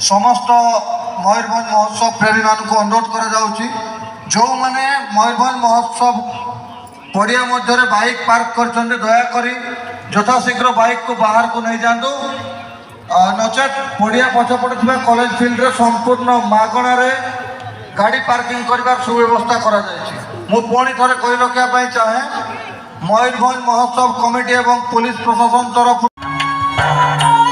समस्त मयूरभंज महोत्सव प्रेमी मान अनुरोध करा जो मैंने मयूरभंज महोत्सव पड़िया मध्य बाइक पार्क कर दयाकोरी यथाशीघ्र बाइक को बाहर को नहीं जातु नचेत पड़िया पछपटे थी कॉलेज फील्ड रे संपूर्ण मागणार गाड़ी पार्किंग कर सुव्यवस्था करा मु पुणी थे कही रखा चाहे मयूरभंज महोत्सव कमिटी एवं पुलिस प्रशासन तरफ